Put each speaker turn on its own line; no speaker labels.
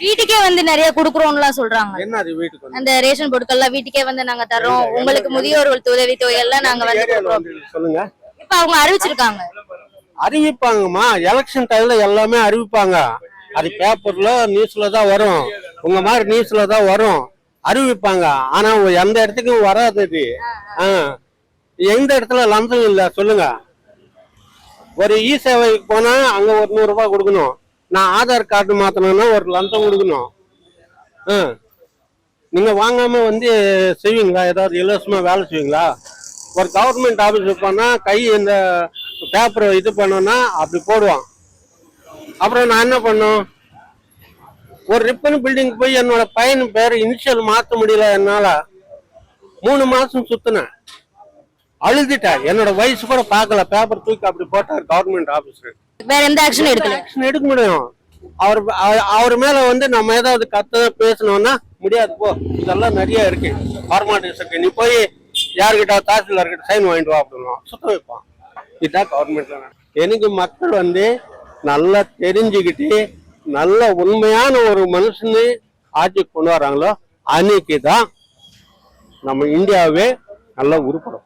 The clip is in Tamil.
வீட்டுக்கே வந்து நிறைய குடுக்குறோம்லாம் சொல்றாங்க.
என்ன அது வீட்டுக்கு வந்து?
அந்த ரேஷன் பொருட்கள்லாம் வீட்டுக்கே வந்து நாங்க தர்றோம். உங்களுக்கு முதியோர் உதவி தொகை எல்லாம் நாங்க வந்து
ஏரியால
கொடுக்குறோம்.
வந்து சொல்லுங்க.
இப்ப அவங்க அறிவிச்சிருக்காங்க.
அறிவிப்பாங்கம்மா, எலெக்ஷன் டைம்ல எல்லாமே அறிவிப்பாங்க. அது பேப்பர்ல நியூஸ்ல தான் வரும், உங்க மாதிரி நியூஸ்ல தான் வரும், அறிவிப்பாங்க. ஆனா எந்த இடத்துக்கும் வராது அது. எந்த இடத்துல லஞ்சம் இல்ல சொல்லுங்க. ஒரு இ சேவைக்கு போனா அங்க ஒரு 100 ரூபாய் கொடுக்கணும். நான் ஆதார் கார்டு மாத்தணும்னா ஒரு லஞ்சம் கொடுக்கணும். நீங்க வாங்காம வந்து செய்வீங்களா? ஏதாவது இலவசமா வேலை செய்வீங்களா? ஒரு கவர்மெண்ட் ஆபீஸ் போனா கை இந்த பேப்பர் இது பண்ணோம்னா அப்படி போடுவான். அப்புறம் நான் என்ன பண்ணும், ஒரு ரிப்பன் பில்டிங் போய் என்னோட பையன் பேர் இனிஷியல் மாத்த முடியல என்னால. 3 மாசம் சுத்தினேன், அழுதுட்டேன். என்னோட வயசு கூட பார்க்கல, பேப்பர் தூக்கி அப்படி போட்டார் கவர்மெண்ட் ஆபீசர்.
வேற எந்த ஆக்ஷன் எடுக்கல.
ஆக்ஷன் எடுக்க முடியும்? அவர் மேல வந்து நம்ம ஏதாவது பேசணும்னா முடியாது. போ, இதெல்லாம் நிறைய இருக்கு, ஃபார்மாலிட்டிஸ் இருக்கு, நீ போய் யாருக்கிட்ட தாசில்தார் கிட்ட சைன் வாங்கிட்டு வா அப்படின்னா சுத்த வைப்பான். இதுதான் கவர்மெண்ட்ல. எனக்கு மக்கள் வந்து நல்லா தெரிஞ்சுக்கிட்டு நல்ல உண்மையான ஒரு மனுஷனு ஆட்சி கொண்டு வராங்களோ அன்னைக்கு தான் நம்ம இந்தியாவே நல்லா உருப்படும்.